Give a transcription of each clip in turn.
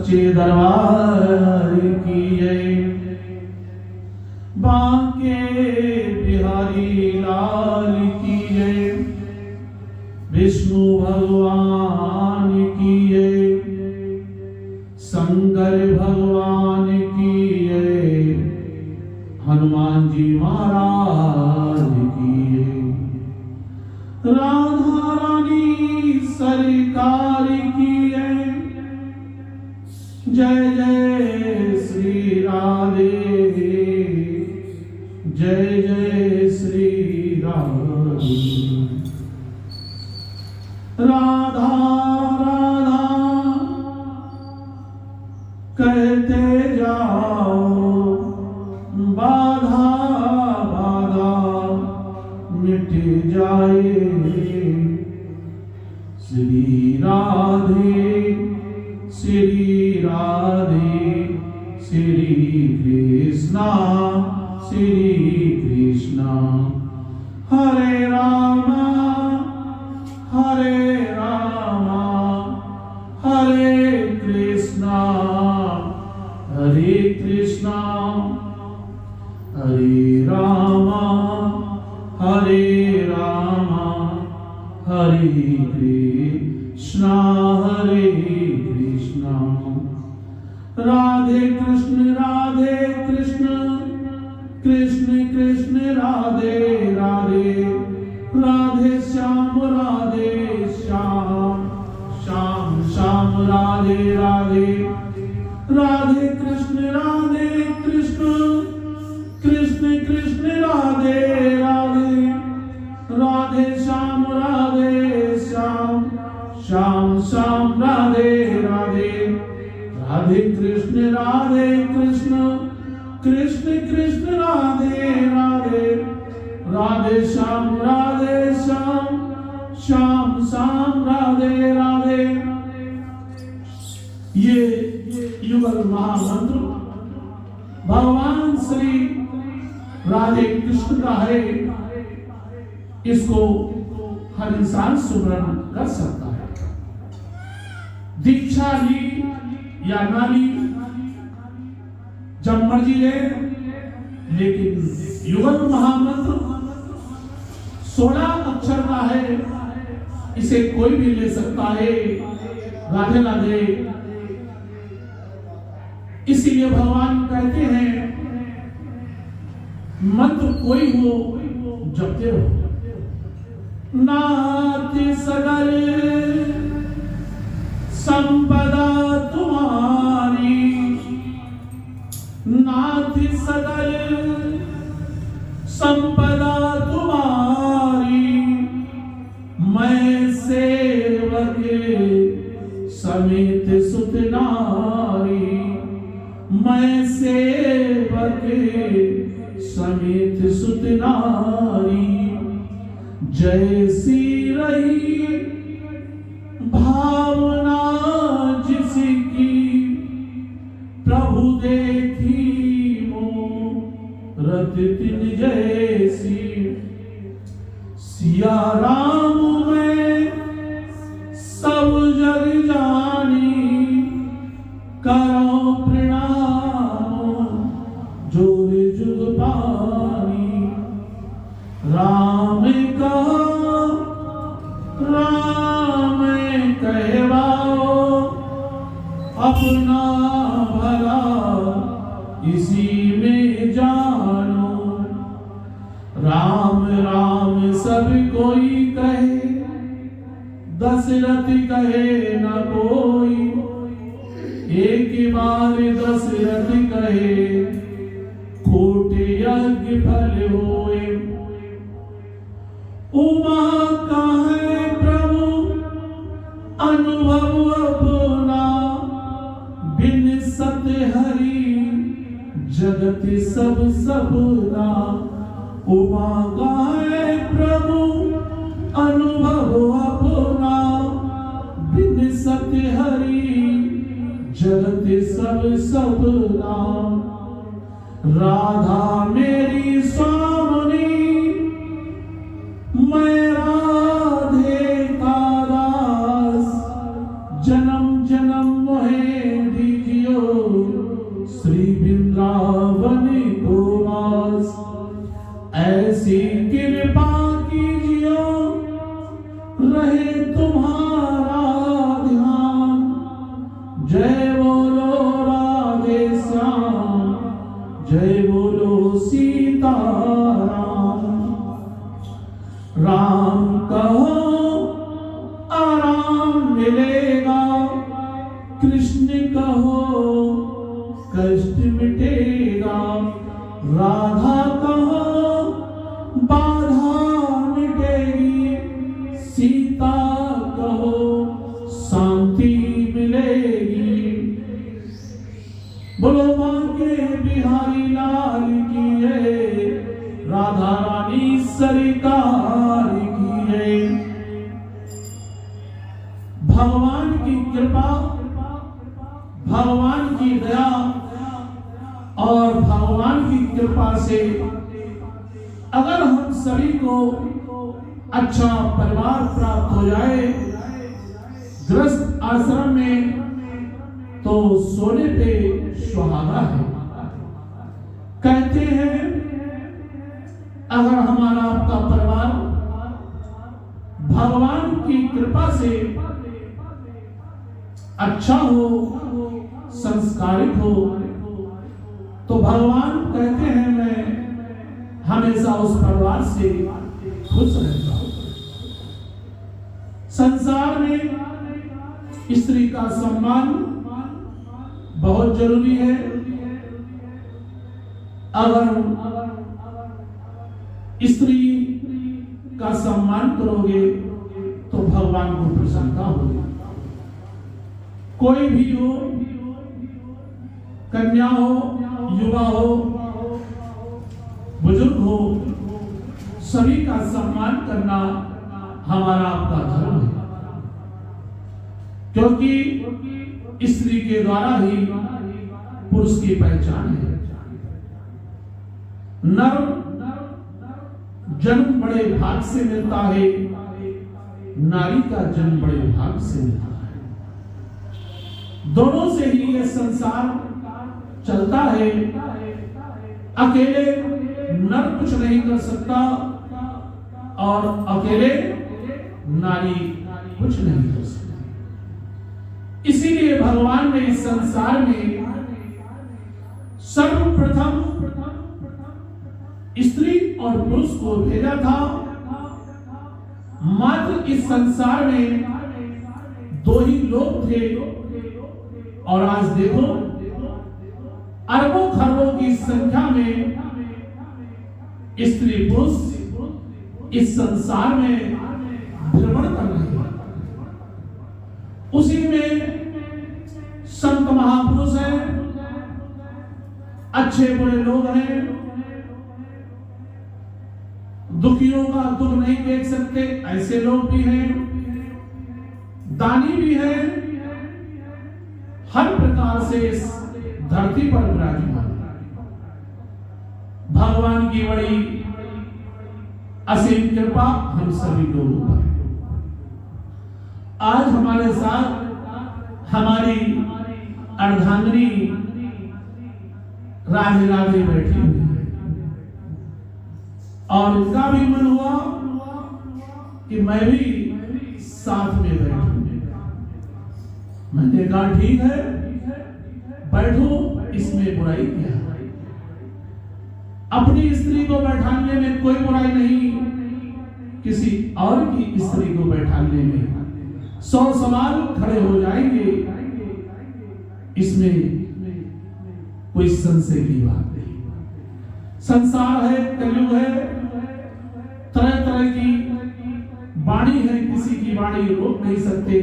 सच्चे दरबार की जय। बांके बिहारी लाल की जय। विष्णु भगवान की जय। शंकर भगवान की जय। हनुमान जी महाराज की जय। राधा रानी सरकार की जय। जय जय श्री राधे। जय जय श्री राधे। राधा राधा कहते जाओ, बाधा बाधा मिट जाए। श्री राधे श्री राधे श्री कृष्णा श्री कृष्णा। हरे राम हरे कृष्णा हरे कृष्णा हरे राम हरे कृष्णा हरे कृष्णा। राधे कृष्ण कृष्ण कृष्ण राधे राधे। राधे श्याम श्याम श्याम राधे राधे। राधे कृष्ण कृष्ण कृष्ण राधे राधे। राधे श्याम श्याम श्याम राधे राधे। राधे कृष्ण कृष्ण कृष्ण राधे राधे। राधे श्याम श्याम श्याम राधे राधे। ये युगल महामंत्र भगवान श्री राधे कृष्ण का है। इसको हर इंसान सुमरण कर सकता है। दीक्षा ली या ना ली, जब मर्जी ले, लेकिन युगल महामंत्र 16 अक्षर का है। इसे कोई भी ले सकता है। राधे राधे। इसीलिए भगवान कहते हैं मंत्र कोई हो जपते रहो। नाथ सगल संपदा तुम्हारी। नाथ सगल संपदा तुम्हारी। मैं सेवक समेत सुत नारी। मैं सेवक समेत सुत नारी। जैसी रही भावना जिसकी, प्रभु देखी मूरत तिन जैसी। सिया राम में सब जग जानी। करो प्रणाम जोर जुग पानी। राम कहवाओ अपना भला इसी में जानो। राम राम सब कोई कहे, दशरथ कहे न कोई। एक बार दशरथ कहे, खोटे यज्ञ फल होए। उमा का है प्रभु अनुभव अपना। बिन सत्य हरि जगत सब सबना। उमा का है प्रभु अनुभव अपना। बिन सत्य हरि जगत सब सबना। राधा मेरी स्वामिनी, मैं राधे का दास। जन्म जन्म मोहे दीजिए। बोलो सीताराम। राम कहो आराम मिलेगा, कृष्ण कहो कष्ट मिटेगा। राधा कहो बाधा मिटेगी, सीता कहो शांति मिलेगी। बोलो बांके बिहारी लाल की है, राधा रानी सरकार की है। भगवान की कृपा, भगवान की दया और भगवान की कृपा से अगर हम सभी को अच्छा परिवार प्राप्त हो जाए गृहस्थ आश्रम में, तो सोने पे सुहागा है। कहते हैं अगर हमारा आपका परिवार भगवान की कृपा से अच्छा हो, संस्कारित हो, तो भगवान कहते हैं मैं हमेशा उस परिवार से खुश रहता हूं। संसार में स्त्री का सम्मान बहुत जरूरी है। अगर स्त्री का सम्मान करोगे तो भगवान को प्रसन्नता होगी। कोई भी हो, कन्या हो, युवा हो, बुजुर्ग हो, सभी का सम्मान करना हमारा आपका धर्म है। क्योंकि स्त्री के द्वारा ही पुरुष की पहचान है। नर जन्म बड़े भाग से मिलता है, नारी का जन्म बड़े भाग से मिलता है। दोनों से ही यह संसार चलता है। अकेले नर कुछ नहीं कर सकता और अकेले नारी कुछ नहीं कर सकती। इसीलिए भगवान ने इस संसार में सर्वप्रथम स्त्री और पुरुष को भेजा था। मात्र इस संसार में दो ही लोग थे और आज देखो अरबों खरबों की संख्या में स्त्री पुरुष इस संसार में भ्रमण कर रहे हैं। उसी में संत महापुरुष हैं, अच्छे बुरे लोग हैं, दुखियों का दुख नहीं देख सकते ऐसे लोग भी हैं, दानी भी हैं, हर प्रकार से इस धरती पर विराजमान। भगवान की बड़ी असीम कृपा हम सभी लोगों पर। आज हमारे साथ हमारी अर्धांगिनी राधे राधे बैठी हुई है और इनका भी मन हुआ कि मैं भी साथ में बैठूं। मैंने कहा ठीक है बैठो, इसमें बुराई क्या है। अपनी स्त्री को बैठाने में कोई बुराई नहीं, किसी और की स्त्री को बैठाने में 100 सवाल खड़े हो जाएंगे। इसमें कोई संशय की बात नहीं। संसार है, कलयुग है, तरह तरह की वाणी है, किसी की वाणी रोक नहीं सकते।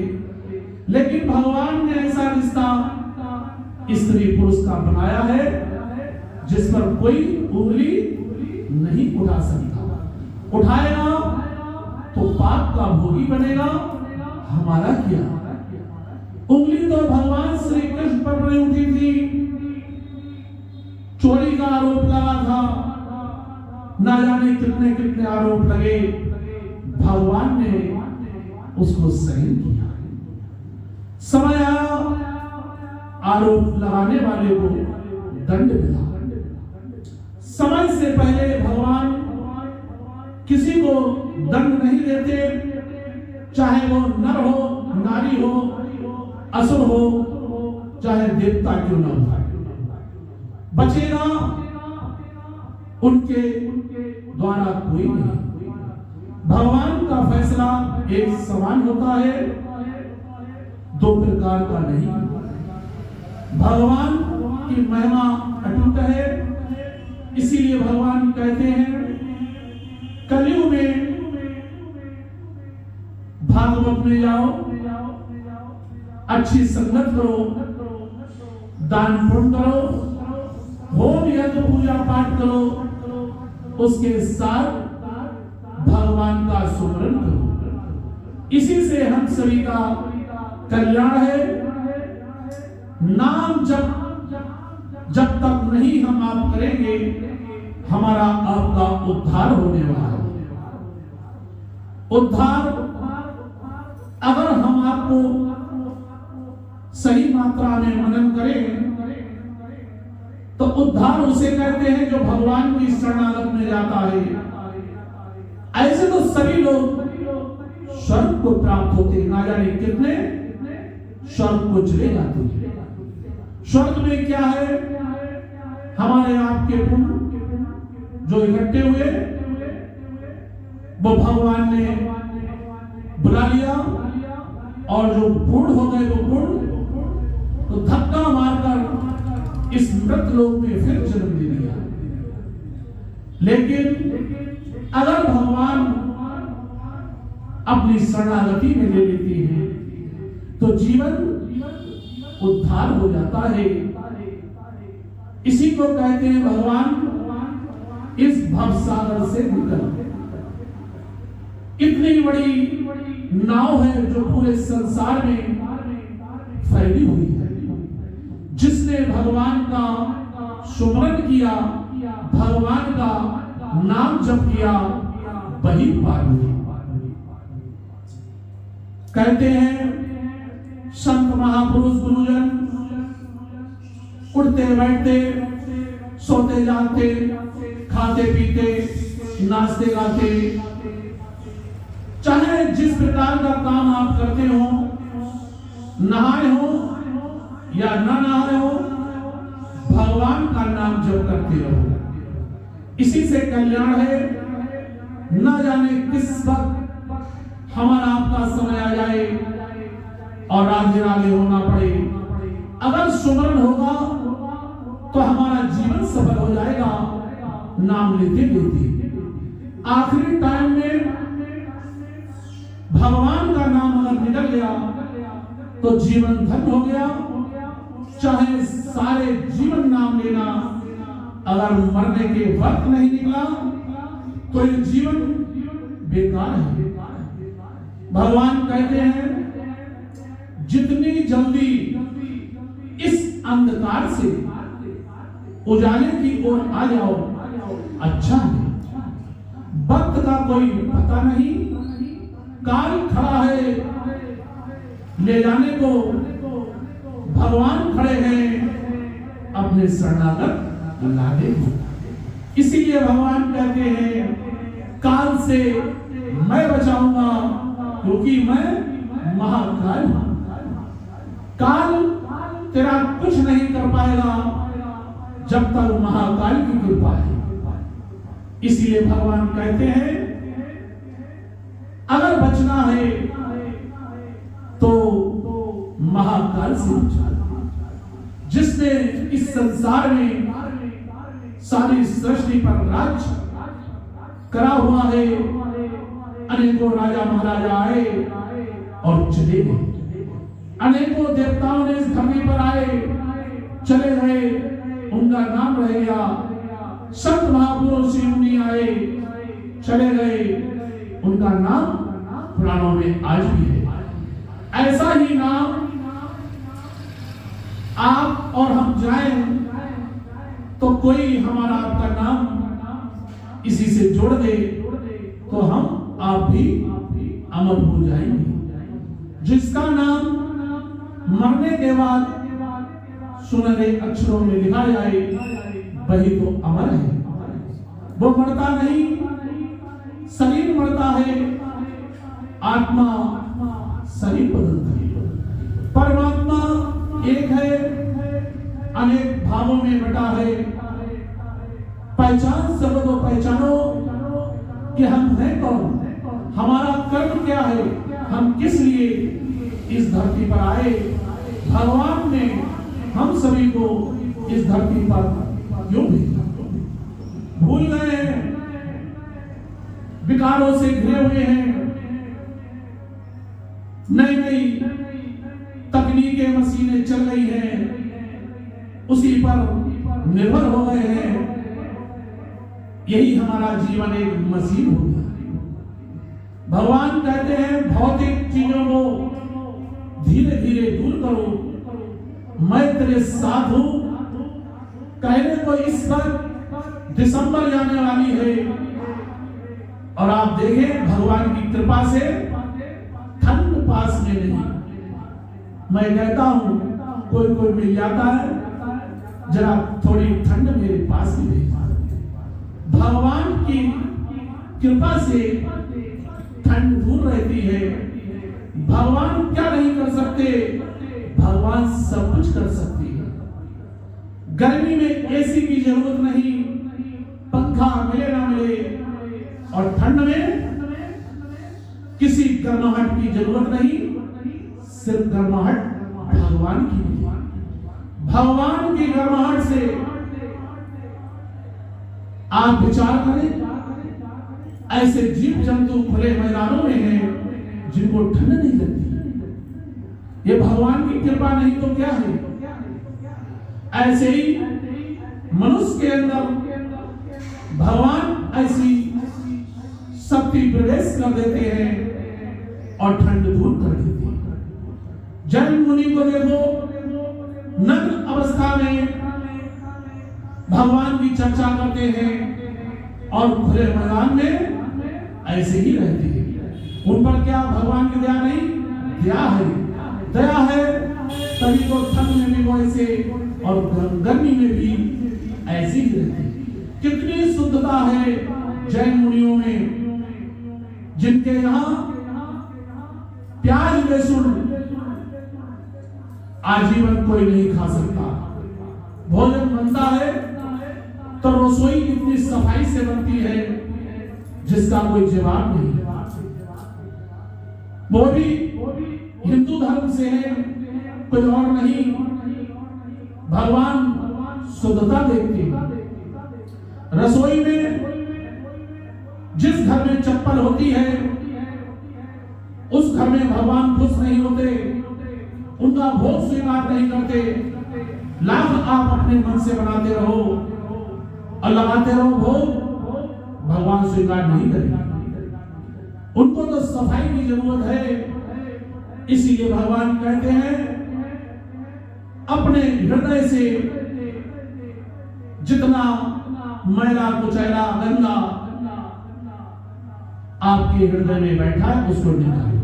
लेकिन भगवान ने ऐसा रिश्ता स्त्री पुरुष का बनाया है जिस पर कोई उंगली नहीं उठा सकता। उठाएगा तो पाप का भोगी बनेगा। हमारा क्या, उंगली तो भगवान श्री कृष्ण पर नहीं उठी थी। चोरी का आरोप लगा था, ना जाने कितने कितने आरोप लगे, भगवान ने उसको सहन किया। समय आया आरोप लगाने वाले को दंड मिला। समय से पहले भगवान किसी को दंड नहीं देते, चाहे वो नर हो, नारी हो, असुर हो, चाहे देवता क्यों न हो। बचेगा उनके द्वारा कोई नहीं। भगवान का फैसला एक समान होता है, दो प्रकार का नहीं। भगवान की महिमा अटूट है, इसीलिए भगवान कहते हैं कलयुग में भागवत में जाओ, अच्छी संगत करो, दान पुण्य करो, होम यज्ञ पूजा पाठ करो, उसके साथ भगवान का सुमरन करो। इसी से हम सभी का कल्याण है। नाम जब तक नहीं हम आप करेंगे, हमारा आपका उद्धार होने वाला है। उद्धार अगर हम आपको सही मात्रा में मनन करें तो उद्धार उसे कहते हैं जो भगवान की शरणागत में जाता है। ऐसे तो सभी लोग स्वर्ग को प्राप्त होते, ना जाने कितने स्वर्ग को चले जाते हैं। स्वर्ग में क्या है? हमारे आपके पुण्य जो इकट्ठे हुए वो भगवान ने बुला लिया, और जो पूर्ण हो गए वो पूर्ण तो धक्का मारकर इस मृत लोक में फिर जन्म दे दिया। लेकिन अगर भगवान अपनी शरणागति में ले लेते हैं तो जीवन उद्धार हो जाता है। इसी को कहते हैं भगवान इस भवसागर से निकल। इतनी बड़ी नाव है जो पूरे संसार में फैली हुई है। जिसने भगवान का सुमरन किया, भगवान का नाम जप किया, वही पार हुआ। कहते हैं संत महापुरुष गुरुजन उठते बैठते सोते जागते खाते पीते नाचते गाते, चाहे जिस प्रकार का काम आप करते हो, नहाए हो या न नहाए हो, भगवान का नाम जप करते रहो। इसी से कल्याण है। न जाने किस वक्त हमारा आपका समय आ जाए और आगे आगे होना पड़े। अगर सुमरन होगा तो हमारा जीवन सफल हो जाएगा। नाम लेते लेते आखिरी टाइम में भगवान का नाम अगर निकल गया तो जीवन धन्य हो गया। चाहे सारे जीवन नाम लेना, अगर मरने के वक्त नहीं निकला तो ये जीवन बेकार है। भगवान कहते हैं जितनी जल्दी इस अंधकार से उजाले की ओर आ जाओ अच्छा है। वक्त का कोई पता नहीं, काल खड़ा है ले जाने को, भगवान खड़े हैं अपने शरणागत लाने को। इसीलिए भगवान कहते हैं काल से मैं बचाऊंगा क्योंकि मैं महाकाल हूं। काल तेरा कुछ नहीं कर पाएगा जब तक महाकाल की कृपा है। इसीलिए भगवान कहते हैं अगर बचना है तो महाकाल से बचना। जिसने इस संसार में सारी सृष्टि पर राज करा हुआ है, अनेकों राजा महाराजा आए और चले गए, अनेकों देवताओं ने इस धरती पर आए चले गए, उनका नाम रह गया। संत महापुरुष मुनि आए चले गए, उनका नाम पुराणों में आज भी है। ऐसा ही नाम आप और हम जाएं तो कोई हमारा आपका नाम इसी से जोड़ दे तो हम आप भी अमर हो जाएंगे। जिसका नाम मरने के बाद सुनहरे अक्षरों में लिखा जाए वही तो अमर है। वो मरता नहीं, शरीर मरता है, आत्मा शरीर बदलता है। परमात्मा एक है, अनेक भावों में बटा है। पहचान सब इस धरती पर आए, भगवान ने हम सभी को इस धरती पर क्यों भेजा? भूल गए हैं, विकारों से घिरे हुए हैं, नई नई तकनीकें मशीनें चल रही हैं, उसी पर निर्भर हो गए हैं। यही हमारा जीवन एक मशीन हो गया। भगवान कहते हैं भौतिक चीजों को धीरे धीरे दूर करो, मैं तेरे साथ हूं। कहने को इस बार दिसंबर जाने वाली है और आप देखें भगवान की कृपा से ठंड पास में नहीं। मैं कहता हूं कोई कोई मिल जाता है, जरा थोड़ी ठंड मेरे पास ही भेजा। भगवान की कृपा से ठंड दूर रहती है। भगवान क्या नहीं कर सकते? भगवान सब कुछ कर सकती है। गर्मी में एसी की जरूरत नहीं, पंखा मिले ना मिले, और ठंड में किसी गर्माहट की जरूरत नहीं, सिर्फ गर्माहट भगवान की है। भगवान की गर्माहट से आप विचार करें, ऐसे जीव जंतु खुले मैदानों में हैं जिनको ठंड नहीं लगती। ये भगवान की कृपा नहीं तो क्या है? ऐसे ही मनुष्य के अंदर भगवान ऐसी शक्ति प्रवेश कर देते हैं और ठंड दूर कर देते हैं। जैन मुनि को देखो, नग्न अवस्था में भगवान की चर्चा करते हैं और खुले मैदान में ऐसे ही रहते हैं। उन पर क्या भगवान की दया नहीं? दया है, दया है, तभी तो ठंड में भी वो ऐसे और गर्मी में भी ऐसे ही रहते हैं। कितनी शुद्धता है जैन मुनियों में, जिनके यहाँ प्याज लहसुन आजीवन कोई नहीं खा सकता। भोजन बनता है तो रसोई इतनी सफाई से बनती है जिसका कोई जवाब नहीं। वो भी हिंदू धर्म से है, कोई और नहीं। भगवान शुद्धता देखते हैं। रसोई में जिस घर में चप्पल होती है उस घर में भगवान खुश नहीं होते, उनका भोग स्वीकार नहीं करते। लाभ आप अपने मन से बनाते रहो और लगाते रहो भोग, भगवान स्वीकार नहीं करेंगे। उनको तो सफाई की जरूरत है। इसीलिए भगवान कहते हैं अपने हृदय से जितना मैला कुचैला गंदा आपके हृदय में बैठा है उसको निकालो।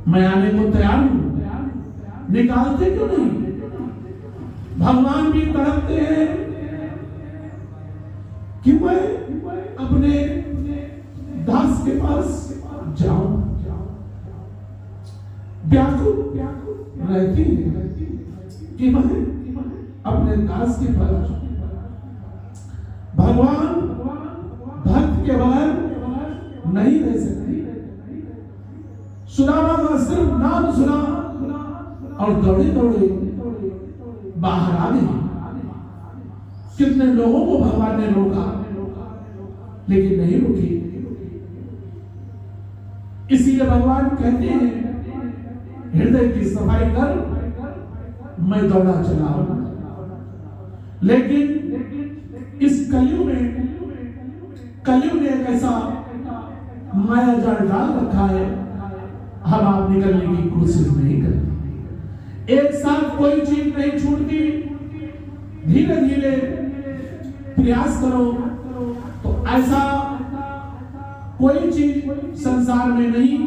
मैं आने को तैयार हूं, निकालते क्यों नहीं? भगवान भी तड़पते हैं कि मैं अपने दास के पास जाऊं। व्याकुल रहती है कि मैं अपने दास के पास जाऊं। भगवान भक्त के बगैर नहीं रह सकते। सुदामा का सिर्फ नाम सुना और दौड़े दौड़े बाहर आ गए। कितने लोगों को भगवान ने रोका, लेकिन नहीं रुकी। इसीलिए भगवान कहते हैं हृदय की सफाई कर, मैं दौड़ा चला हूं। लेकिन इस कलयुग ने एक ऐसा माया जाल डाल रखा है, हम आप निकलने की कोशिश नहीं करते। एक साथ कोई चीज नहीं छूटती, धीरे धीरे प्रयास करो तो ऐसा कोई चीज संसार में नहीं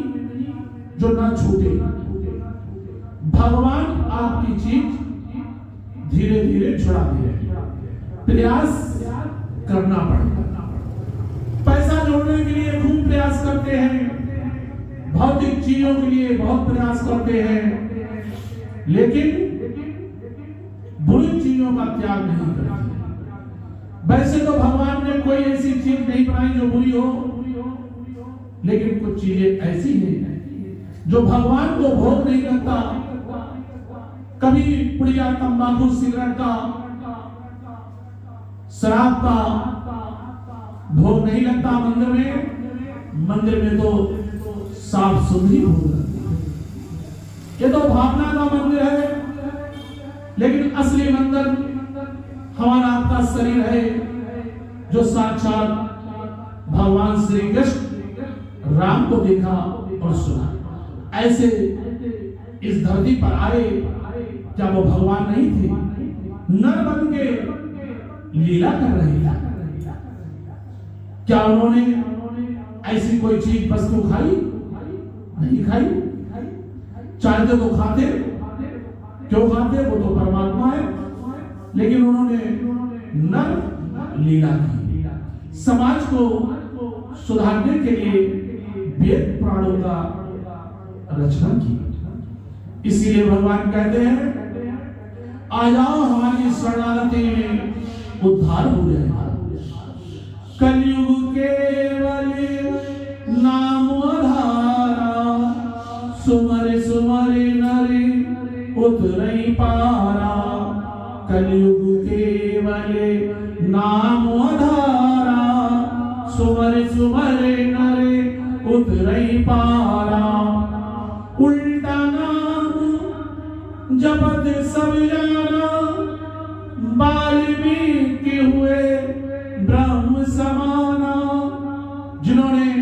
जो ना छूटे। भगवान आपकी चीज धीरे धीरे छुड़ा दे। प्रयास करना पड़ेगा। पैसा जोड़ने के लिए खूब प्रयास करते हैं, भौतिक चीजों के लिए बहुत प्रयास करते हैं, लेकिन बुरी चीजों का त्याग नहीं करते। वैसे तो भगवान ने कोई ऐसी चीज नहीं बनाई जो बुरी हो, लेकिन कुछ चीजें ऐसी हैं जो भगवान को भोग नहीं लगता, कभी पुड़िया, तंबाकू, सिगरेट का, शराब का भोग नहीं लगता मंदिर में तो साफ सुथरी भोग लगती है। ये तो भावना का मंदिर है, लेकिन असली मंदिर हमारा आपका शरीर है, जो साक्षात भगवान श्री कृष्ण राम को देखा और सुना। ऐसे इस धरती पर आए, क्या वो भगवान नहीं थे? नर बन के लीला कर रहे थे। क्या उन्होंने ऐसी कोई चीज वस्तु खाई? नहीं खाई। चाहते तो खाते, क्यों खाते? वो तो परमात्मा है। लेकिन उन्होंने नर लीला की, समाज को सुधारने के लिए वेद पुराणों का रचना की। इसीलिए भगवान कहते हैं, आ जाओ हमारी शरणागति में, उद्धार हो जाएगा। कलयुग केवल नाम आधारा, सुमर सुमर नरे उतरई पारा। कलयुग केवल नाम आधारा, सुमर सुमर नरे उतरई पारा। उल्टा नाम जपत सब जाना, वाल्मीकि हुए ब्रह्म समाना। जिन्होंने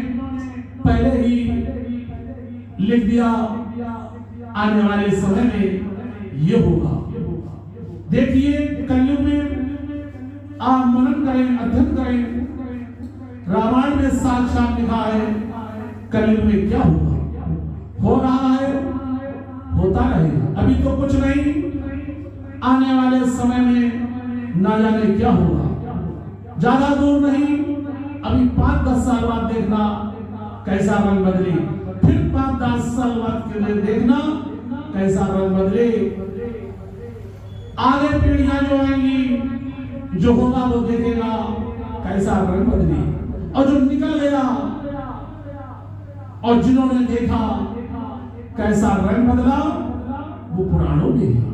पहले ही लिख दिया आने वाले समय में ये होगा। देखिए कलयुग में आप मनन करें, अध्ययन करें, रामायण में साक्षात लिखा है कलयुग में क्या होगा। हो रहा है, होता रहेगा। अभी तो कुछ नहीं, आने वाले समय में ना जाने क्या होगा। ज्यादा दूर नहीं, अभी 5-10 साल बाद देखना कैसा रंग बदले, फिर 5-10 साल बाद के लिए देखना कैसा रंग बदले। आगे पीढ़ियां जो आएंगी, जो होगा वो देखेगा कैसा रंग बदले। और जो निकल गया और जिन्होंने देखा कैसा रंग बदला, वो पुराणों में है।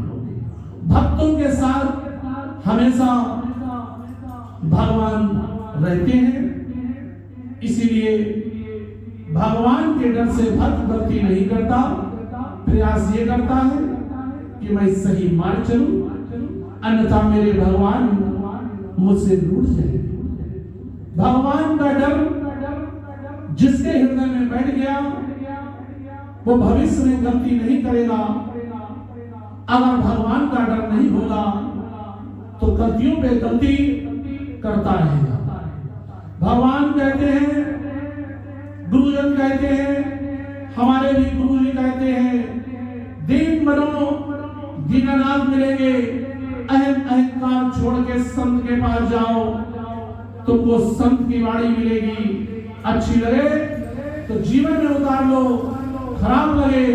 भक्तों के साथ हमेशा भगवान रहते हैं। इसीलिए भगवान के डर से भक्त गलती नहीं करता, प्रयास ये करता है कि मैं सही मार्ग चलूं, अन्यथा मेरे भगवान मुझसे रूठ जाए। भगवान का डर जिसके हृदय में बैठ गया, वो भविष्य में गलती नहीं करेगा। अगर भगवान का डर नहीं होगा तो गलतियों पे गलती करता रहेगा। भगवान कहते हैं, गुरुजन कहते हैं, हमारे भी गुरु जी कहते हैं, दीन बनो दीनानाथ मिलेंगे। अहंकार छोड़ के संत के पास जाओ, तुमको संत की वाणी मिलेगी। अच्छी लगे तो जीवन में उतार लो, खराब लगे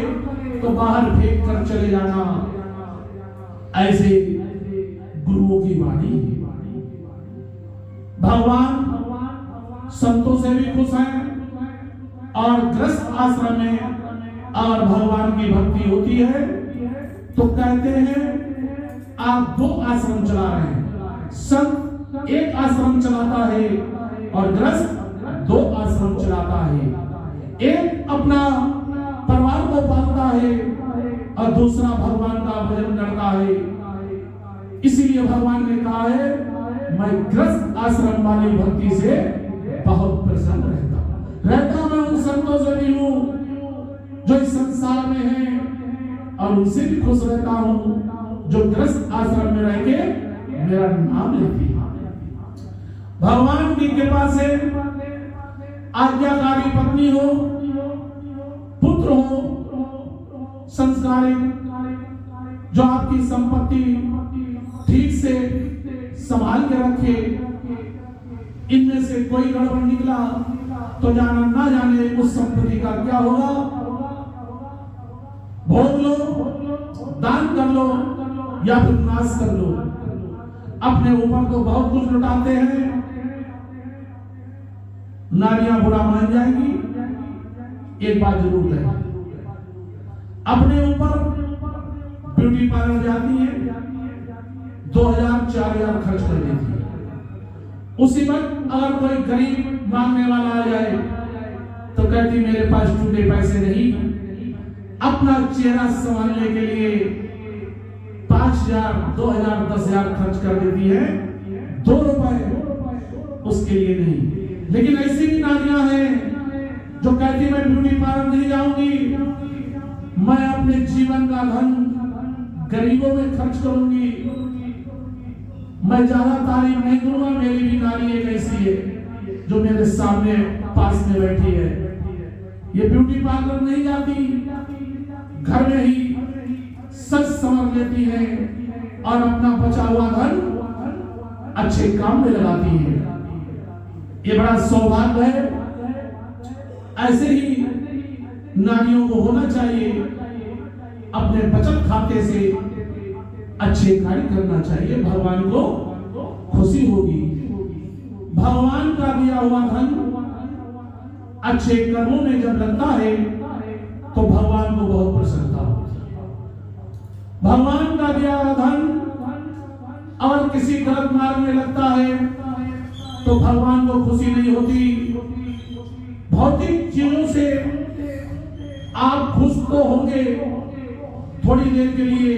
तो बाहर फेंक कर चले जाना। ऐसे गुरुओं की वाणी। भगवान संतों से भी खुश हैं, और गृहस्थ आश्रम में और भगवान की भक्ति होती है तो कहते हैं आप 2 आश्रम चला रहे हैं। संत 1 आश्रम चलाता है और गृहस्थ 2 आश्रम चलाता है। एक अपना परिवार को पालता है और दूसरा भगवान का भजन करता है। इसीलिए भगवान ने कहा है, मैं गृहस्थ आश्रम वाली भक्ति से बहुत प्रसन्न रहता मैं उन संतों से भी हूँ जो इस संसार में हैं, और उनसे भी खुश रहता हूँ जो गृहस्थ आश्रम में रह के मेरा नाम लेते हैं। भगवान की कृपा से आज्ञाकारी पत्नी हो, पुत्र हो संस्कारित, जो आपकी संपत्ति ठीक से संभाल के रखे। इनमें से कोई गड़बड़ निकला तो जाना ना जाने उस संपत्ति का क्या होगा। भोग लो, दान कर लो या फिर नाश कर लो। अपने ऊपर तो बहुत कुछ लुटाते हैं, नारियां बुरा मान जाएंगी। एक बात जरूर है, अपने ऊपर ब्यूटी पार्लर जाती है, 2000-4000 खर्च कर देती है। उसी वक्त अगर कोई गरीब मांगने वाला आ जाए तो कहती मेरे पास टूटे पैसे नहीं। अपना चेहरा संभालने के लिए 5000, 2000, 10,000 खर्च कर देती है, 2 रुपए उसके लिए नहीं। लेकिन ऐसी भी नारियां हैं जो कहती मैं ब्यूटी पार्लर नहीं जाऊंगी, मैं अपने जीवन का धन गरीबों में खर्च करूंगी, मैं ज्यादा तारीफ नहीं करूंगा। मेरी भी नारी एक ऐसी है जो मेरे सामने पास में बैठी है। ये ब्यूटी पार्लर नहीं जाती, घर में ही सच संवर लेती है और अपना बचा हुआ धन अच्छे काम में लगाती है। ये बड़ा सौभाग्य है। ऐसे ही नारियों को होना चाहिए, अपने बचत खाते से अच्छे कार्य करना चाहिए, भगवान को खुशी होगी। भगवान का दिया हुआ धन अच्छे कर्मों में जब लगता है तो भगवान को बहुत प्रसन्नता होती है। भगवान का दिया हुआ धन और किसी गलत मार्ग में लगता है तो भगवान को खुशी नहीं होती। भौतिक चीजों से आप खुश तो होंगे थोड़ी देर के लिए,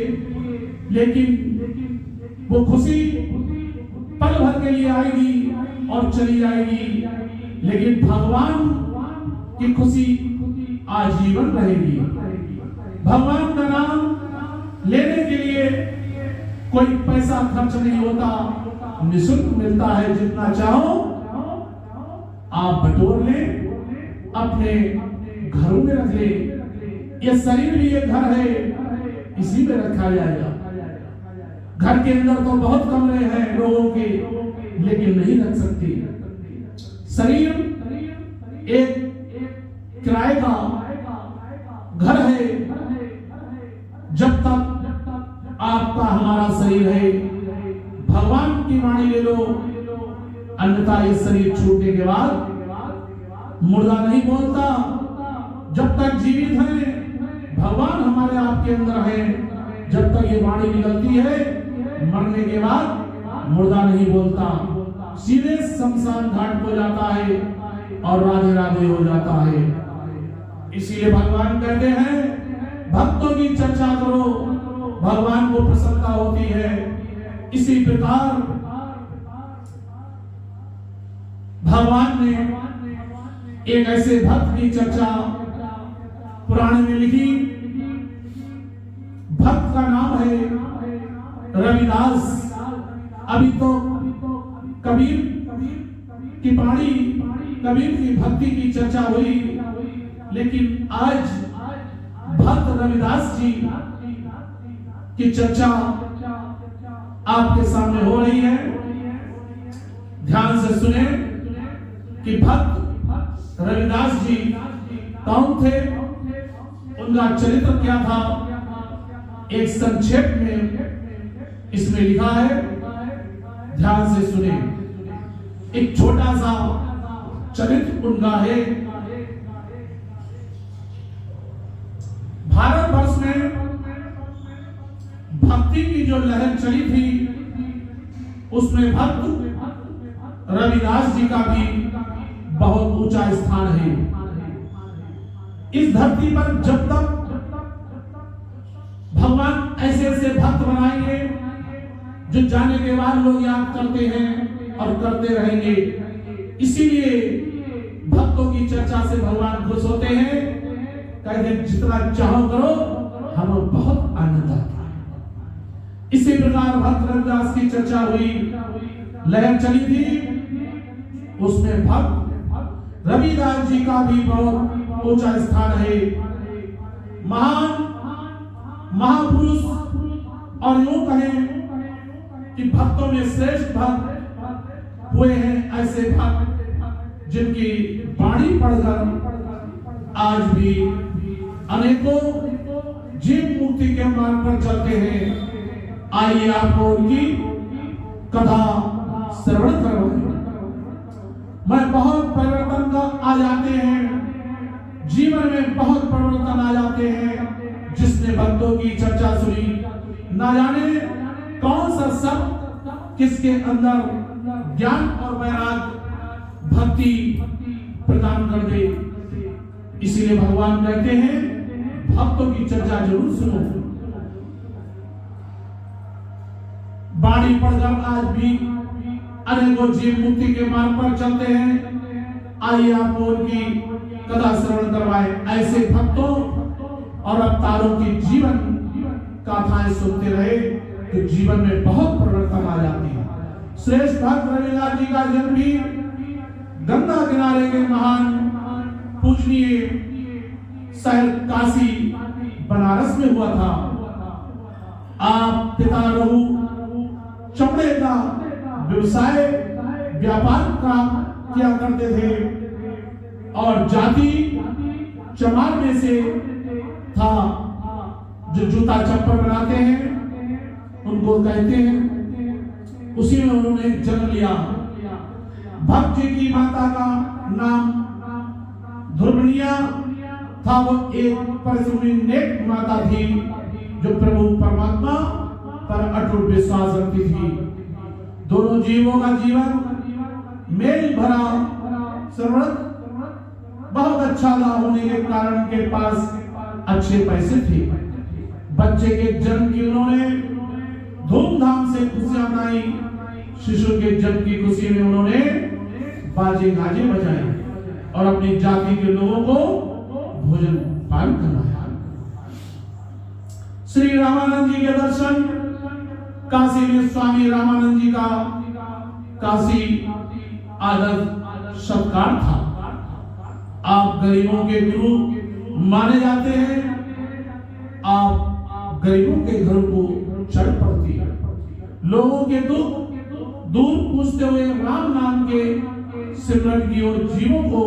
लेकिन वो खुशी पल भर के लिए आएगी और चली जाएगी। लेकिन भगवान की खुशी आजीवन रहेगी। भगवान का नाम लेने के लिए कोई पैसा खर्च नहीं होता, निःशुल्क मिलता है। जितना चाहो आप बटोर लें, अपने घरों में रख ले। ये शरीर भी एक घर है, इसी में रखा जाएगा। घर के अंदर तो बहुत कमरे हैं लोगों के, लेकिन नहीं रख सकती। शरीर एक किराए का घर है। जब तक आपका हमारा शरीर है, भगवान की वाणी ले लो, अन्यथा ये शरीर छूटने के बाद मुर्दा नहीं बोलता। जब तक जीवित है, भगवान हमारे आपके अंदर है, जब तक ये वाणी निकलती है, मरने के बाद मुर्दा नहीं बोलता, सीधे शमशान घाट को जाता है और राधे राधे हो जाता है। इसीलिए भगवान कहते हैं भक्तों की चर्चा करो, भगवान को प्रसन्नता होती है। इसी प्रकार भगवान ने एक ऐसे भक्त की चर्चा पुराण में लिखी। भक्त का नाम है रविदास। अभी तो कबीर की वाणी, कबीर की भक्ति की चर्चा हुई, लेकिन आज भक्त रविदास जी की चर्चा आपके सामने हो रही है। ध्यान से सुने कि भक्त रविदास जी कौन थे, उनका चरित्र क्या था। एक संक्षेप में इसमें लिखा है, ध्यान से सुने। एक छोटा सा चरित्र उनका है। भारतवर्ष में भक्ति की जो लहर चली थी, उसमें भक्त रविदास जी का भी बहुत ऊंचा स्थान है। इस धरती पर जब तक भगवान ऐसे ऐसे भक्त बनाएंगे जो जाने के बाद लोग याद करते हैं और करते रहेंगे। इसीलिए भक्तों की चर्चा से भगवान खुश होते हैं, कहते हैं जितना चाहो करो, हमें बहुत आनंद आता है। इसी प्रकार भक्त रविदास की चर्चा हुई, लहर चली थी, उसमें भक्त रविदास जी का भी बहुत ऊंचा स्थान है। महान महापुरुष, और यूं कहें कि भक्तों में श्रेष्ठ भक्त हुए हैं ऐसे भक्त जिनकी वाणी पढ़कर आज भी अनेकों जीव मुक्ति के मार्ग पर चलते हैं। आइए आपको उनकी कथा श्रवण करवाएं। मैं बहुत परिवर्तन का आ जाते हैं, जीवन में बहुत परिवर्तन आ जाते हैं जिसने भक्तों की चर्चा सुनी, ना जाने कौन सा सब किसके अंदर ज्ञान और वैराग भक्ति प्रदान कर दे। इसीलिए भगवान कहते हैं भक्तों की चर्चा जरूर सुनो। बाणी पढ़कर आज भी अनेकों जीव मुक्ति के मार्ग पर चलते हैं। आइए आपको उनकी कथा श्रवण करवाए। ऐसे भक्तों और अवतारों की जीवन गाथाएं सुनते रहे तो जीवन में बहुत परिवर्तन आ जाती है। श्रेष्ठ भक्त रविदास जी का जन्म भी गंगा किनारे के महान पूजनीय शहर काशी बनारस में हुआ था। आप पिता रहु चमड़े का व्यवसाय व्यापार का किया करते थे और जाति चमार में से था। जो जूता चप्पल बनाते हैं उनको कहते हैं। उसी में उन्होंने जन्म लिया। भक्त जी की माता का नाम ध्रुवनिया था। वो एक परिश्रमी नेक माता थी जो प्रभु परमात्मा पर अटूट विश्वास रखती थी। दोनों जीवों का जीवन मेल भरा सर्वत बहुत अच्छा था होने के कारण के पास अच्छे पैसे थे। बच्चे के जन्म की उन्होंने धूमधाम से खुशियां मनाई। शिशु के जन्म की खुशी में उन्होंने बाजे गाजे बजाए और अपनी जाति के लोगों को भोजन पान करवाया। श्री रामानंद जी के दर्शन काशी में स्वामी रामानंद जी का काशी आदर सत्कार था। आप गरीबों के गुरु माने जाते हैं। आप गरीबों के घर को चढ़ पड़ती है। लोगों के दुख दूर पूछते हुए राम नाम के सिमरन की ओर जीवों को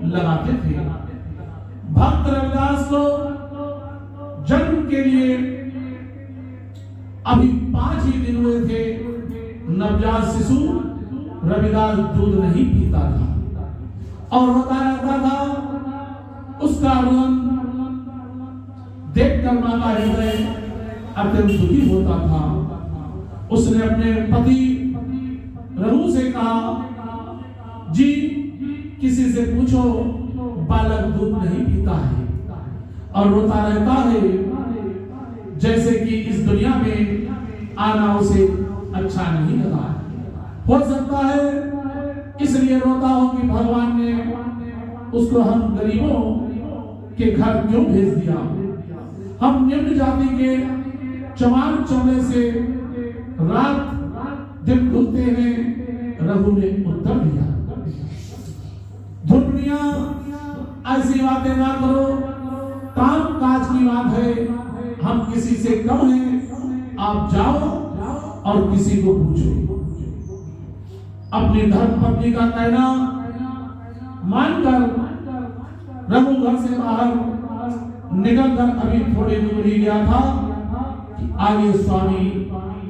लगाते थे। भक्त रविदास को जन्म के लिए अभी 5 ही दिन हुए थे। नवजात शिशु रविदास दूध नहीं पीता था और रोता रहता था। उसका रोदन देखकर माता हृदय अत्यंत दुखी होता था। उसने अपने पति रहु से कहा, जी किसी से पूछो बालक दूध नहीं पीता है और रोता रहता है, जैसे कि इस दुनिया में आना उसे अच्छा नहीं लगा। हो सकता है इसलिए रोता हो कि भगवान ने उसको हम गरीबों के घर क्यों भेज दिया। हम निम्न जाति के चमार चमड़े से रात दिन घूमते हैं। रघु ने उत्तर दिया, धुनिया ऐसी बातें ना करो, काम काज की बात है। हम किसी से कम हैं, आप जाओ और किसी को पूछो। अपनी धर्म पत्नी का कहना मानकर रघु घर से बाहर निकलकर अभी थोड़ी दूर ही गया था कि आगे स्वामी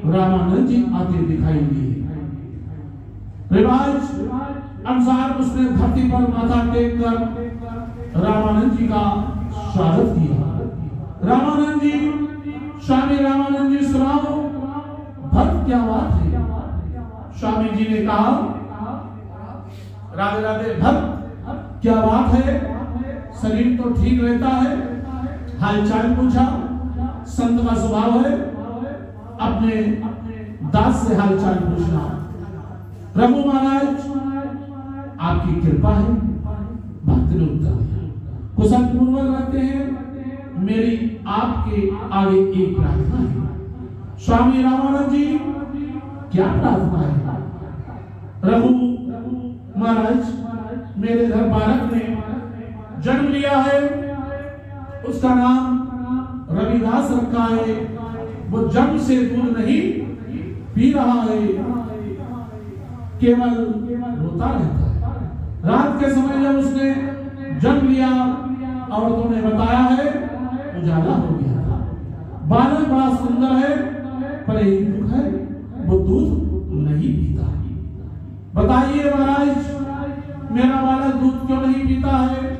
रामानंद जी आते दिखाई दिए। रिवाज अनुसार उसने धरती पर माथा टेक कर रामानंद जी का स्वागत किया। रामानंद जी, स्वामी रामानंद जी सुनाओ, भक्त क्या बात है। स्वामी जी ने कहा, राधे राधे भक्त क्या बात है, शरीर तो ठीक रहता है, हालचाल पूछा। संत का स्वभाव है अपने दास से हालचाल पूछना। प्रभु महाराज आपकी कृपा है। भक्त ने उत्तर दिया, कुशल पूर्वक रखते हैं। मेरी आपके आगे एक प्रार्थना है। स्वामी रामानंद जी, क्या प्रार्थना है। रघु महाराज, मेरे घर बालक ने जन्म लिया है, उसका नाम रविदास रखा है। वो जन्म से दूध नहीं पी रहा है, केवल रोता रहता है। रात के समय जब उसने जन्म लिया औरतों ने बताया है, उजाला हो गया था। बालक बड़ा सुंदर है, पर एक दुख है, वो दूध नहीं पीता। बताइए महाराज, मेरा बालक दूध क्यों नहीं पीता है।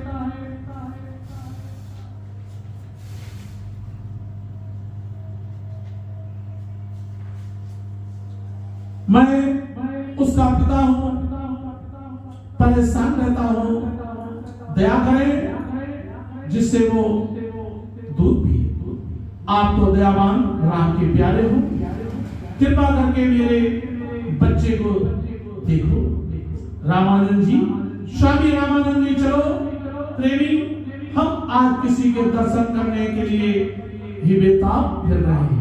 मैं उसका पिता हूं, परेशान रहता हूं, दया करें जिससे वो दूध पी। आप तो दयावान राम के प्यारे हो, कृपा करके मेरे बच्चे को देखो। रामानंद जी, स्वामी रामानंद जी, चलो प्रेमी, हम आज किसी के दर्शन करने के लिए ही बेताब फिर रहे हैं।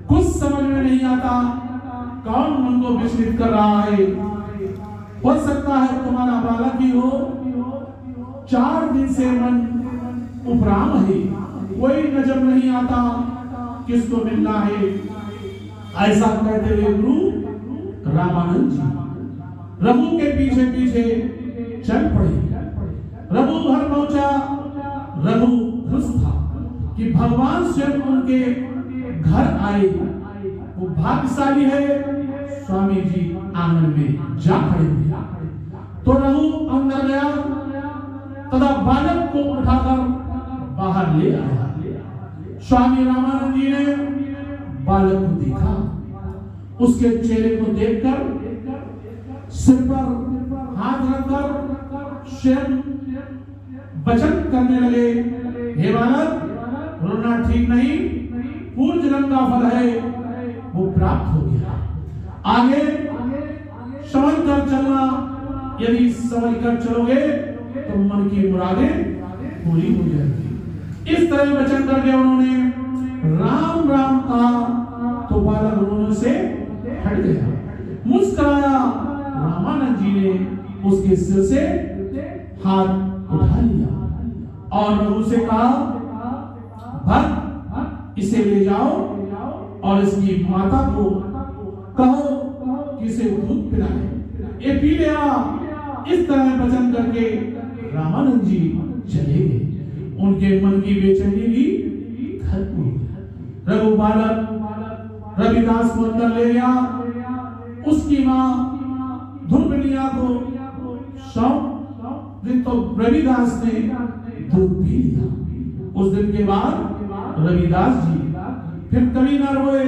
कुछ समझ में नहीं आता कौन मन को विचलित कर रहा है। हो सकता है तुम्हारा बालक ही हो। 4 दिन से मन उपराम है, कोई नजर नहीं आता किसको मिलना है। ऐसा कहते हुए गुरु रामानंद जी रघु के पीछे पीछे चल पड़े। रघु घर पहुंचा। रघु खुश था कि भगवान स्वयं उनके घर आए। वो भाग्यशाली है। स्वामी जी आंगन में जा खड़े हुए। तो रघु अंदर गया तथा बालक को उठाकर बाहर ले आया। स्वामी रामानंद जी ने बालक को देखा। उसके चेहरे को देखकर सिर पर हाथ रखकर स्वयं वचन करने लगे, हे बालक, रोना ठीक नहीं, पूर्व जन्म का फल है वो प्राप्त हो गया। आगे समझ कर चलना। यदि समझ कर चलोगे तो मन की मुरादें पूरी हो जाएगी। इस तरह वचन करके उन्होंने राम राम कहा तो बालक उन्होंने से हट गया। मुस्कुराया। रामानंद जी ने उसके सिर से हाथ उठा लिया और रघु से कहा, भक्त, इसे ले जाओ और इसकी माता को कहो कि इसे दूध पिलाए, ये पी लेगा। इस तरह वचन करके रामानंद जी चले गए। उनके मन की बेचैनी भी खत्म हो गई। रघु बालक रविदास को अंदर ले गया। उसकी माँ धुरबनिया को सौंप दी तो रविदास ने दूध पी लिया। उस दिन के बाद रविदास जी फिर कभी न रोए,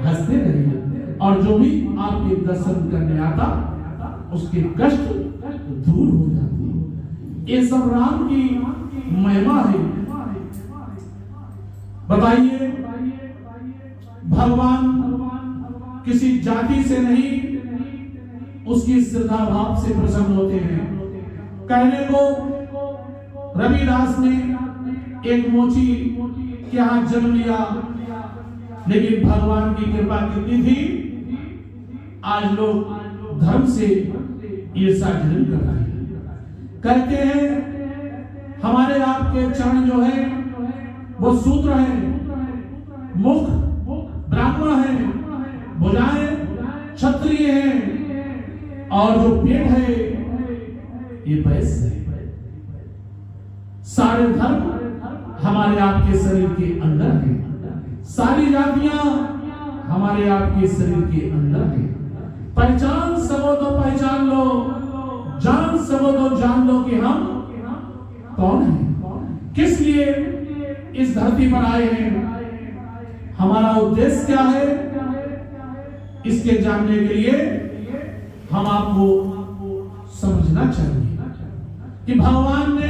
हंसते रहे और जो भी आपके दर्शन करने आता उसके कष्ट दूर हो जाते। ये सब राम की महिमा है। बताइए, भगवान किसी जाति से नहीं, उसकी श्रद्धा भाव से प्रसन्न होते हैं। कहने को रविदास ने एक मोची के यहाँ जन्म लिया, लेकिन भगवान की कृपा कितनी थी, आज लोग धर्म से ईर्षा जन्म कर रहे हैं। कहते हैं हमारे आपके चरण जो है वो सूत्र है, मुख ब्राह्मण है, भुजाएं क्षत्रिय है और जो पेट है ये वैश्य है। सारे धर्म हमारे आपके शरीर के अंदर है। सारी जातियां हमारे आपके शरीर के अंदर है। पहचान सको तो पहचान लो, जान सको तो जान लो कि हम कौन हैं, किस लिए इस धरती पर आए हैं, हमारा उद्देश्य क्या है। इसके जानने के लिए हम आपको समझना चाहिए कि भगवान ने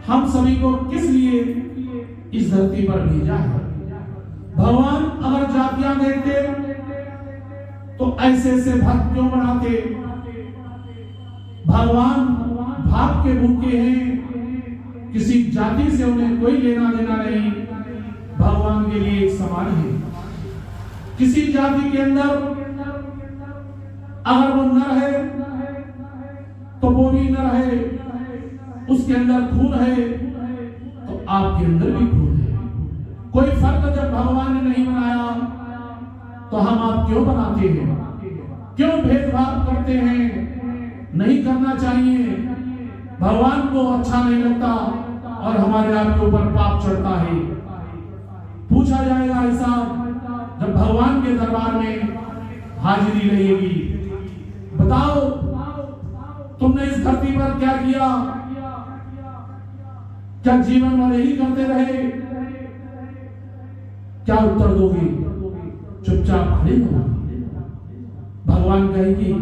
हम सभी को किस लिए इस धरती पर भेजा है। भगवान अगर जातियां देखते तो ऐसे ऐसे भक्त क्यों बनाते। भगवान भाव के भूखे हैं, किसी जाति से उन्हें कोई लेना देना नहीं। भगवान के लिए एक समान है। किसी जाति के अंदर अगर वो नर है तो वो भी नर है, उसके अंदर खून है तो आपके अंदर भी खून है। कोई फर्क जब भगवान ने नहीं बनाया तो हम आप क्यों बनाते हैं, क्यों भेदभाव करते हैं। नहीं करना चाहिए। भगवान को अच्छा नहीं लगता और हमारे आपके ऊपर पाप चढ़ता है। पूछा जाएगा ऐसा जब भगवान के दरबार में हाजिरी रहेगी, बताओ तुमने इस धरती पर क्या किया, क्या जीवन भर यही करते रहे। क्या उत्तर दोगे। चुपचाप खड़े हो भगवान कहेगी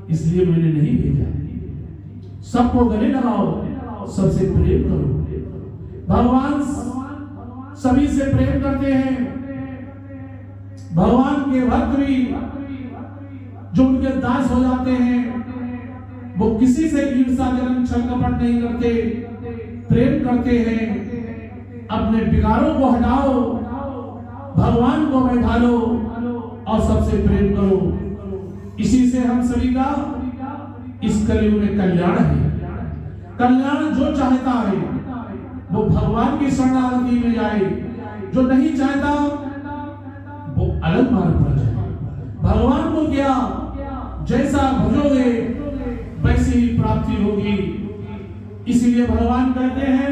इसलिए मैंने नहीं भेजा, सबको गले लगाओ, सबसे प्रेम करो। भगवान सभी से प्रेम करते हैं। भगवान के भक्त भी जो उनके दास हो जाते हैं वो किसी से ईर्ष्या जलन छल कपट नहीं करते, प्रेम करते हैं। अपने बिगाड़ों को हटाओ, भगवान को बैठा लो और सबसे प्रेम करो। इसी से हम सभी का इस कलयुग में कल्याण है। कल्याण जो चाहता है वो भगवान की शरणागति में जाए, जो नहीं चाहता वो अलग मार्ग पर जाए। भगवान को क्या जैसा भजोगे वैसी ही प्राप्ति होगी। इसीलिए भगवान कहते हैं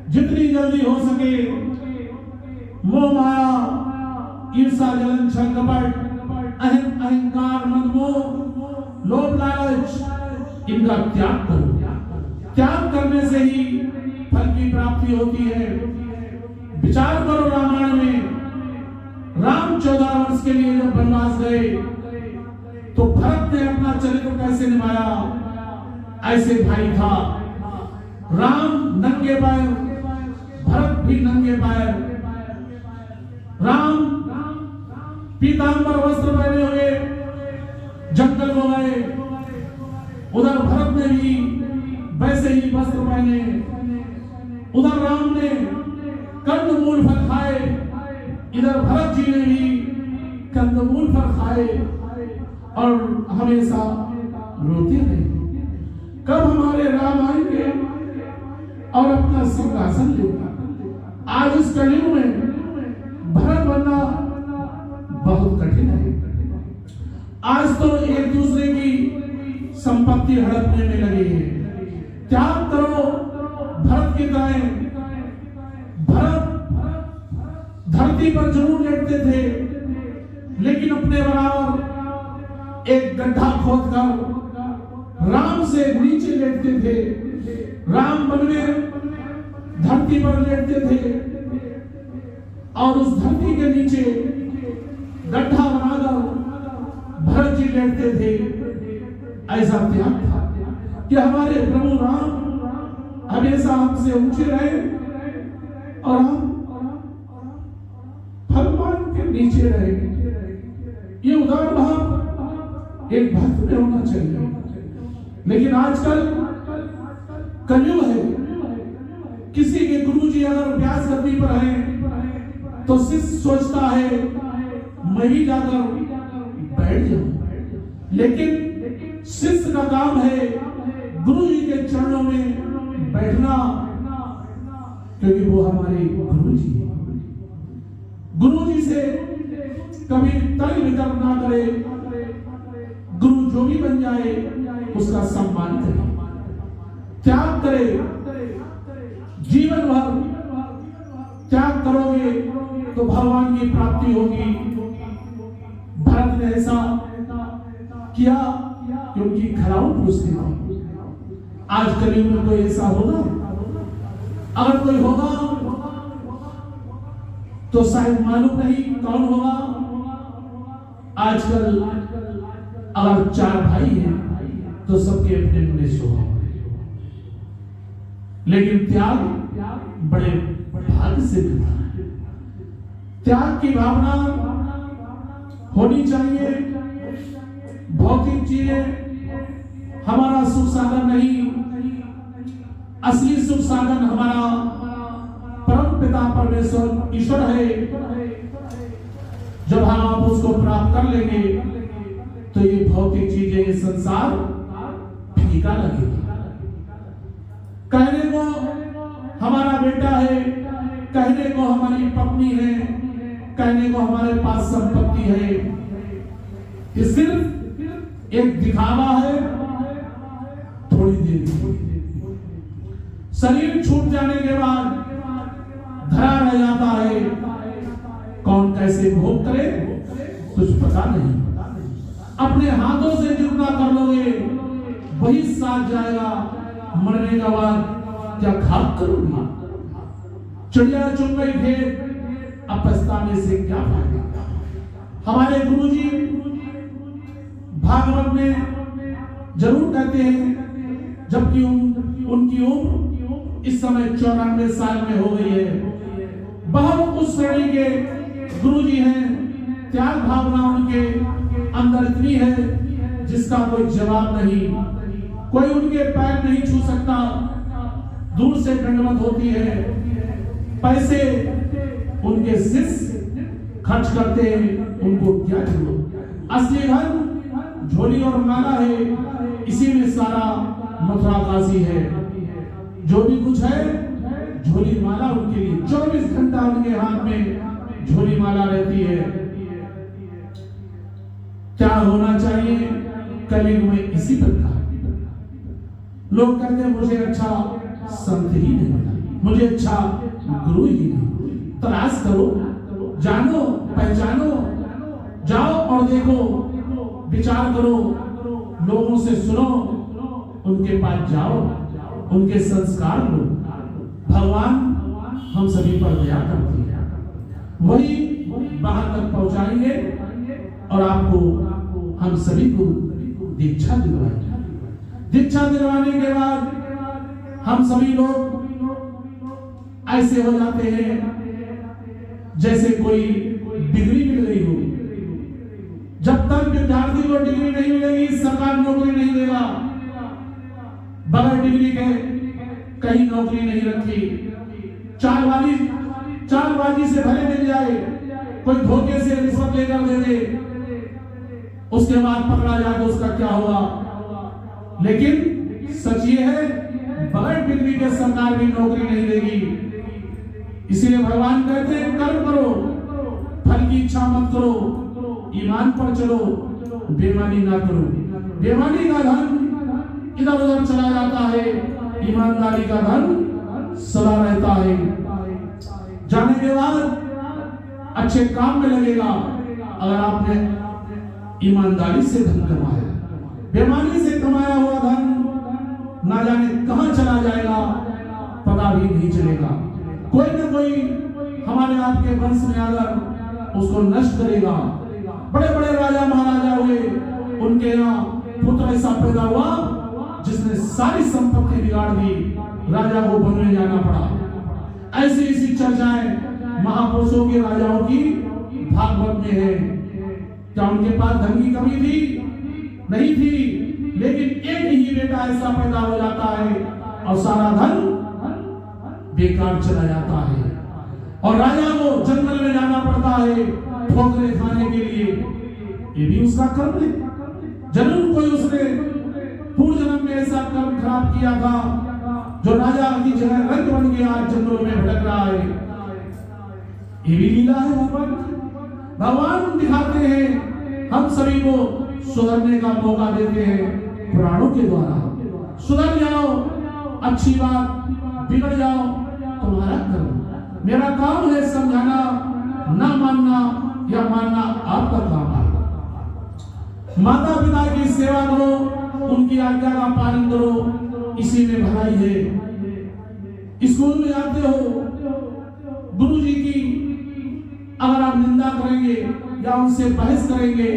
जितनी जल्दी हो सके मोह माया ईर्ष्या जलन छल कपट अहंकार मद मोह लोभ लालच इनका त्याग करो। त्याग करने से ही फल की प्राप्ति होती है। विचार करो रामायण में राम 14 वर्ष के लिए जब वनवास गए तो भरत ने अपना चरित्र कैसे निभाया। ऐसे भाई था राम नंगे पैर, भरत भी नंगे पैर। राम पीतांबर वस्त्र पहने हुए जंगल में गए, उधर भरत ने भी वैसे ही वस्त्र पहने। उधर राम ने कंदमूल फल खाए, इधर भरत जी ने भी कंदमूल फल खाए और हमेशा रोते रहे कब हमारे राम आएंगे और अपना सिंहासन लेंगे। आज इस कलयुग में भरत बनना बहुत कठिन है। आज तो एक दूसरे की संपत्ति हड़पने में लगे हैं। त्याग करो भरत की तरह। भरत धरती पर जरूर लेटते थे लेकिन अपने बराबर एक गड्ढा खोदकर राम से नीचे लेटते थे। राम वन में धरती पर लेटते थे और उस धरती के नीचे गड्ढा बनाकर भरत जी लेटते थे। ऐसा त्याग था कि हमारे प्रभु राम हमेशा हमसे ऊंचे रहे और हम भगवान के नीचे रहे। ये उदार भाव एक भक्त में होना चाहिए। लेकिन आजकल कलयुग है, किसी के गुरुजी अगर व्यास गद्दी पर है तो शिष्य सोचता है मैं भी जाकर बैठ जाऊं। लेकिन शिष्य का काम है गुरु जी के चरणों में बैठना, क्योंकि वो हमारे गुरु जी हैं। गुरु जी से कभी तर्क वितर्क ना करे। गुरु जो भी बन जाए उसका सम्मान करे, त्याग करे। जीवन भर त्याग करोगे तो भगवान की प्राप्ति होगी। भरत ने ऐसा किया कि उनकी खराब पुरुषी थी। आज कलयुग में कोई ऐसा होगा? अगर कोई होगा तो शायद मालूम नहीं कौन होगा। आजकल अगर 4 भाई हैं तो सबके अपने अपने शोभा, लेकिन त्याग बड़े भाग्य से मिलता है। त्याग की भावना होनी चाहिए। भौतिक चीजें हमारा सुख साधन नहीं, असली सुख साधन हमारा परम पिता परमेश्वर ईश्वर है। जब हम आप उसको प्राप्त कर लेंगे तो ये भौतिक चीजें, ये संसार फीका लगेगा। कहने को हमारा बेटा है, कहने को हमारी पत्नी है, कहने को हमारे पास संपत्ति है, ये सिर्फ एक दिखावा है। थोड़ी देर शरीर छूट जाने के बाद धरा रह जाता है। कौन कैसे भोग करे कुछ पता नहीं। अपने हाथों से जितना कर लोगे वही साथ जाएगा। मरने का बाद क्या खाक करोगे? चिड़िया चुन गई खेत, अब पछताने से क्या फायदा? हमारे गुरुजी भागवत में जरूर कहते हैं, जबकि उनकी उम्र इस समय 94 साल में हो गई है। बहुत उस श्रेणी के गुरु जी हैं, त्याग भावना उनके अंदर इतनी है जिसका कोई जवाब नहीं। कोई उनके पैर नहीं छू सकता, दूर से दंडवत होती है। पैसे उनके शिष्य खर्च करते हैं, उनको क्या जरूरत। असली धन झोली और माला है, इसी में सारा मथुरा काशी है। जो भी कुछ है झोली माला उनके लिए 24 घंटा उनके हाथ में झोली माला रहती है। क्या होना चाहिए कलयुग में इसी प्रकार। लोग कहते हैं मुझे अच्छा संत ही नहीं मिला, मुझे अच्छा गुरु ही नहीं। तलाश करो, जानो, पहचानो, जाओ और देखो, विचार करो, लोगों से सुनो, उनके पास जाओ, उनके संस्कार लो। भगवान हम सभी पर दया करते हैं, वही वहां तक पहुंचाएंगे और आपको हम सभी को दीक्षा दिलवाएंगे। दीक्षा दिलवाने के बाद हम सभी लोग ऐसे हो जाते हैं जैसे कोई डिग्री मिल गई हो। जब तक विद्यार्थी को डिग्री नहीं मिलेगी, सरकार नौकरी नहीं देगा। बगैर डिग्री के कहीं नौकरी नहीं रखी। चालबाजी से भले मिल जाए, कोई धोखे से रिश्वत लेकर दे दे, उसके बाद पकड़ा जाए तो उसका क्या हुआ। लेकिन सच ये है, बगैर डिग्री के सरकार भी नौकरी नहीं देगी। इसलिए भगवान कहते हैं कर्म करो, फल की इच्छा मत करो, ईमान पर चलो, बेईमानी ना करो। बेईमानी का धन इधर उधर चला जाता है, ईमानदारी का धन सदा रहता है। जाने के बाद अच्छे काम में लगेगा अगर आपने ईमानदारी से धन कमाया। बेईमानी से कमाया हुआ धन ना जाने कहां चला जाएगा, पता भी नहीं चलेगा। कोई न कोई हमारे आपके वंश में आकर उसको नष्ट करेगा। बड़े बड़े राजा महाराजा हुए, उनके यहाँ पुत्र ऐसा पैदा हुआ जिसने सारी संपत्ति बिगाड़ दी, राजा को बनने जाना पड़ा। ऐसी ऐसी चर्चाएं महापुरुषों के राजाओं की भागवत में है। क्या उनके पास धन की कमी थी? नहीं थी, लेकिन एक ही बेटा ऐसा पैदा हो जाता है और सारा धन बेकार चला जाता है और राजा को जंगल में जाना पड़ता है ठोकरे खाने के लिए। ये भी उसका कर्म है। जरूर कोई उसने पूर्व जन्म में ऐसा कर्म खराब किया था जो राजा की जगह रंग बन गया, जंगलों में भटक रहा है। ये भी लीला है भगवान। भगवान दिखाते हैं, हम सभी को सुधरने का मौका देते हैं पुराणों के द्वारा। सुधर जाओ, अच्छी बात, बिगड़ जाओ तुम्हारा कर्म। मेरा काम है समझाना, ना मानना या मानना आपका काम है। माता पिता की सेवा करो, उनकी आज्ञा का पालन करो, इसी में भलाई है। स्कूल में जाते हो, गुरु जी की अगर आप निंदा करेंगे या उनसे बहस करेंगे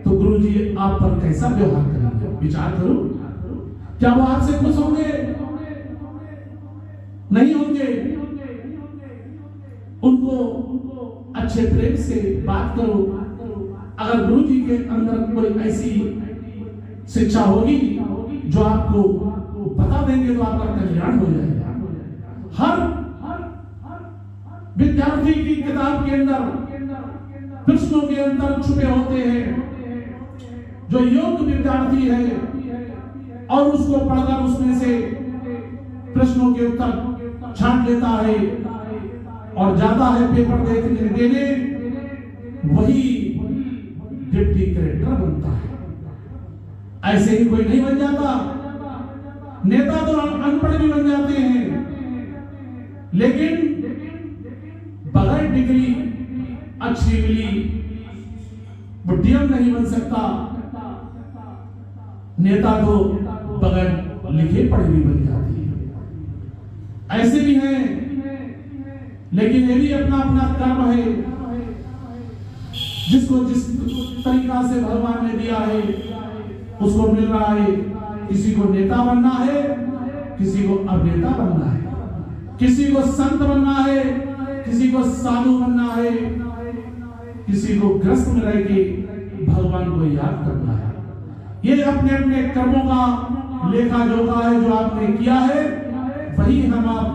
तो गुरु जी आप पर कैसा व्यवहार करेंगे? विचार करो। क्या वो आपसे खुश होंगे? नहीं होंगे। उनको अच्छे प्रेम से बात करो। अगर गुरु जी के अंदर कोई ऐसी शिक्षा होगी जो आपको बता देंगे तो आपका कल्याण हो जाएगा। हर विद्यार्थी की किताब के अंदर प्रश्नों के अंदर छुपे होते हैं। जो योग्य विद्यार्थी है और उसको पढ़कर उसमें से प्रश्नों के उत्तर छांट लेता है और जाता है पेपर देने, वही डिप्टी कलेक्टर बनता है। ऐसे ही कोई नहीं बन जाता। नेता तो अनपढ़ भी बन जाते हैं, लेकिन बगैर डिग्री अच्छी मिली वो डीएम नहीं बन सकता। नेता तो बगैर लिखे पढ़े भी बन जाती है। ऐसे भी हैं, लेकिन ये भी अपना अपना कर्म है। जिसको जिस तरीका से भगवान ने दिया है उसको मिल रहा है। किसी को नेता बनना है, किसी को अभिनेता बनना है, किसी को संत बनना है, किसी को साधु बनना है, किसी को ग्रस्त में रह के भगवान को याद करना है। ये अपने अपने कर्मों का लेखा जोखा है। जो आपने किया है वही हम आप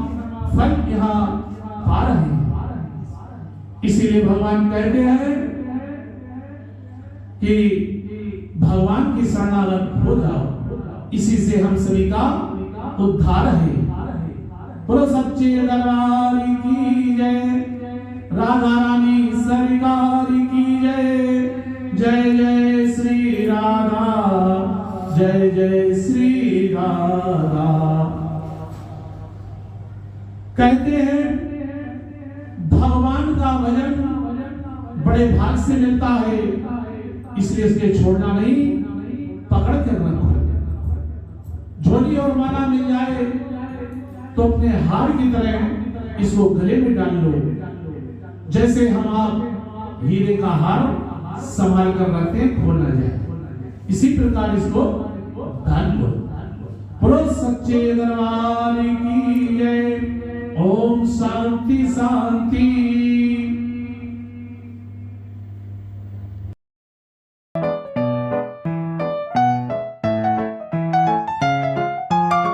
फल यहाँ पा रहे हैं। इसीलिए भगवान कहते हैं कि भगवान की शरणागत हो जाओ, इसी से हम सभी का उद्धार है। बोलो सच्चे दरबार की जय, राधा रानी सरकार की जय। जय जय श्री राधा, जय जय श्री राधा। कहते हैं भगवान का भजन बड़े भाग से मिलता है, इसलिए इसके छोड़ना नहीं, पकड़ कर रखो। झोली और माला मिल जाए तो अपने हार की तरह इसको गले में डाल लो, जैसे हम आप हीरे का हार संभाल कर रखते हैं, खो ना जाए, इसी प्रकार इसको डाल लो। बोलो सच्चे दरबार की जय। ओम शांति शांति।